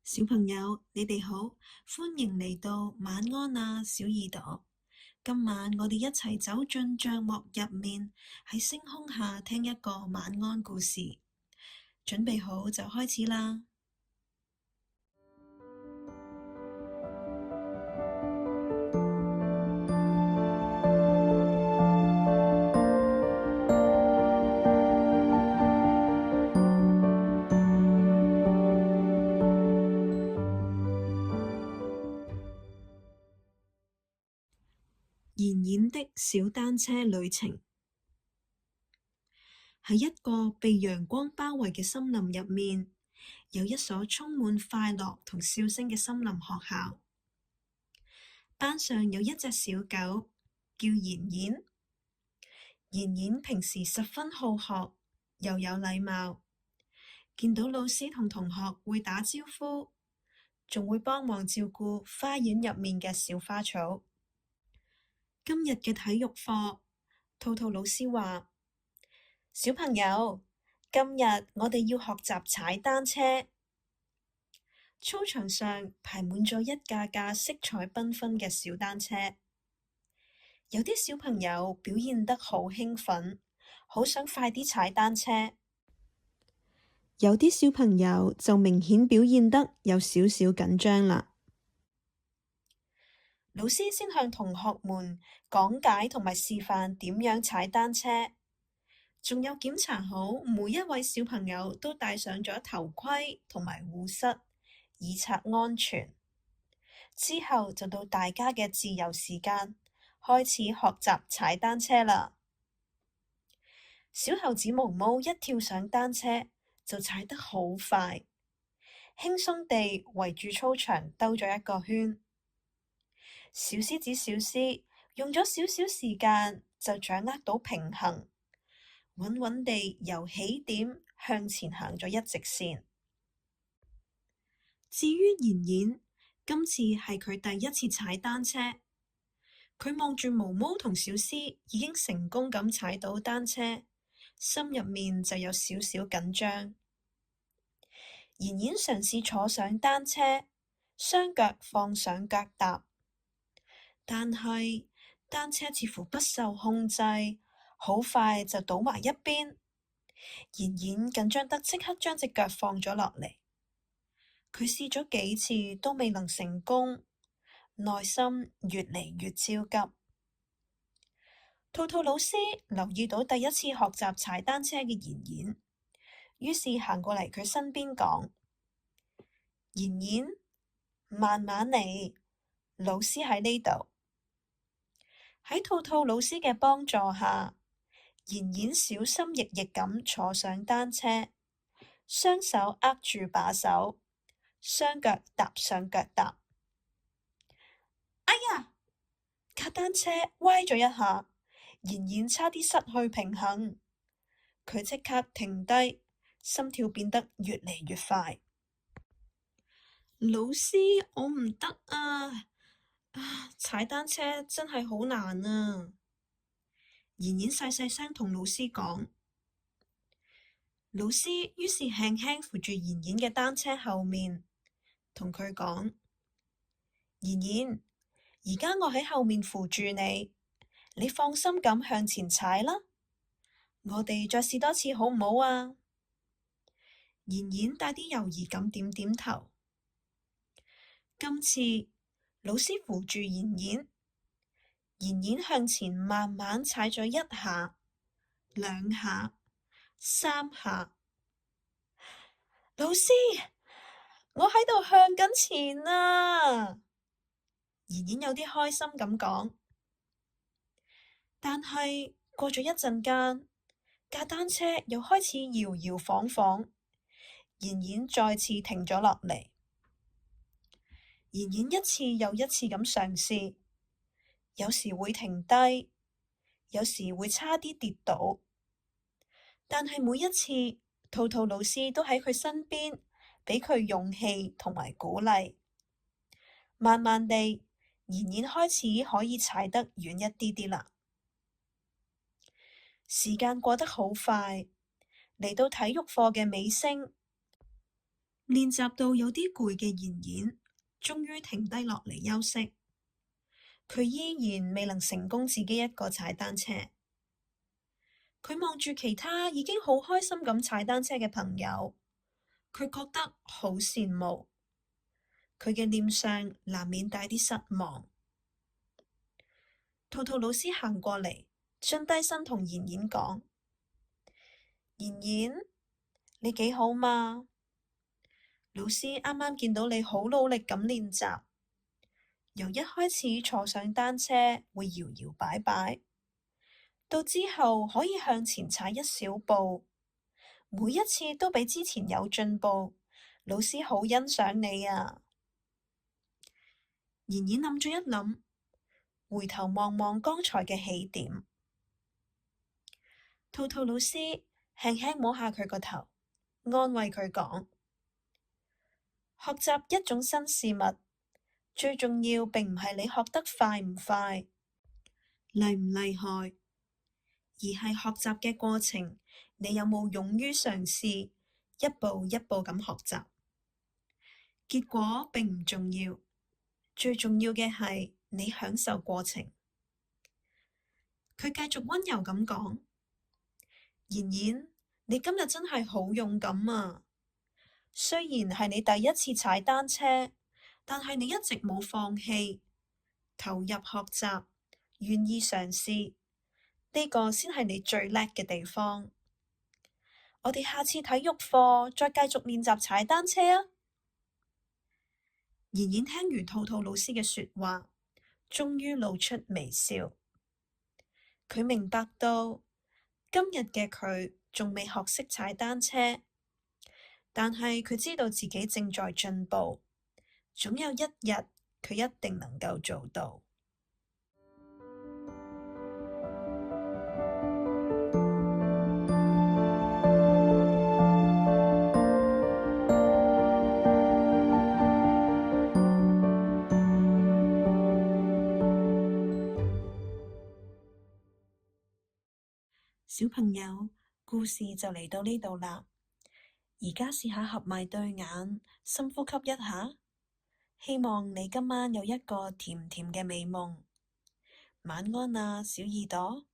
小朋友，你哋好，歡迎嚟到晚安啊，小耳朵。今晚我哋一齊走進帳幕入面，喺星空下聽一個晚安故事。準備好就開始啦。妍妍的小單車旅程。喺一個被陽光包圍嘅森林入面，有一所充滿快樂同笑聲嘅森林學校。班上有一隻小狗，叫妍妍。妍妍平時十分好學，又有禮貌，見到老師同同學會打招呼，仲會幫忙照顧花園入面嘅小花草。今日嘅體育課，兔兔老師話：小朋友，今日我哋要學習踩單車。操場上排滿咗一架架色彩繽紛嘅小單車，有啲小朋友表現得好興奮，好想快啲踩單車。有啲小朋友就明顯表現得有少少緊張啦。老師先向同學們講解同埋示範點樣踩單車，仲有檢查好每一位小朋友都戴上咗頭盔同埋護膝，以策安全。之後就到大家嘅自由時間，開始學習踩單車啦。小猴子毛毛一跳上單車就踩得好快，輕鬆地圍住操場兜咗一個圈。小獅子小獅用咗少少時間就掌握到平衡，穩穩地由起點向前行咗一直線。至於妍妍，今次係佢第一次踩單車，佢望住毛毛同小獅已經成功咁踩到單車，心入面就有少少緊張。妍妍嘗試坐上單車，雙腳放上腳踏。但係單車似乎不受控制，好快就倒埋一邊。妍妍緊張得即刻將隻腳放咗落嚟。佢試咗幾次都未能成功，內心越嚟越焦急。兔兔老師留意到第一次學習踩單車嘅妍妍，於是行過嚟佢身邊講：妍妍，慢慢嚟，老師喺呢度。喺兔兔老師嘅幫助下，妍妍小心翼翼咁坐上單車，雙手握住把手，雙腳踏上腳踏。哎呀！架單車歪咗一下，妍妍差啲失去平衡。佢即刻停低，心跳變得越嚟越快。老師，我唔得啊！踩單車真係好難啊！妍妍細細聲同老師講。老師於是輕輕扶住妍妍嘅單車後面，同佢講：妍妍，而家我喺後面扶住你，你放心咁向前踩啦。我哋再試多次好唔好啊？妍妍帶啲猶豫咁點點頭。今次老師扶住妍妍，妍妍向前慢慢踩咗一下、兩下、三下。老師，我喺度向緊前啊！妍妍有啲開心咁講。但係過咗一陣間，架單車又開始搖搖晃晃，妍妍再次停咗落嚟。妍妍一次又一次咁嘗試，有時會停低，有時會差啲跌倒，但係每一次，兔兔老師都喺佢身邊，俾佢勇氣同埋鼓勵。慢慢地，妍妍開始可以踩得遠一啲啲啦。時間過得好快，嚟到體育課嘅尾聲，練習到有啲攰嘅妍妍，終於停低落嚟休息。佢依然未能成功自己一個踩單車。佢望住其他已經好開心咁踩單車嘅朋友，佢覺得好羨慕。佢嘅臉上難免帶啲失望。兔兔老師行過嚟，蹲低身同妍妍講：妍妍，你幾好嘛？老師啱啱見到你好努力咁練習，由一開始坐上單車會搖搖擺擺，到之後可以向前踩一小步，每一次都比之前有進步，老師好欣賞你啊！妍妍諗咗一諗，回頭望望剛才嘅起點。兔兔老師輕輕摸下佢個頭，安慰佢講：學習一種新事物，最重要並唔係你學得快唔快、厲唔厲害，而係學習嘅過程，你有冇勇於嘗試，一步一步咁學習。結果並唔重要，最重要嘅係你享受過程。佢繼續溫柔咁講：妍妍，你今日真係好勇敢啊！雖然係你第一次踩單車，但係你一直冇放棄，投入學習，願意嘗試，呢個先係你最叻嘅地方。我哋下次體育課再繼續練習踩單車啊！妍妍聽完兔兔老師嘅說話，終於露出微笑。佢明白到今日嘅佢仲未學識踩單車，但係佢知道自己正在進步，總有一日佢一定能夠做到。小朋友，故事就嚟到呢度啦。而家試下合埋對眼，深呼吸一下。希望你今晚有一個甜甜嘅美夢。晚安啊，小耳朵。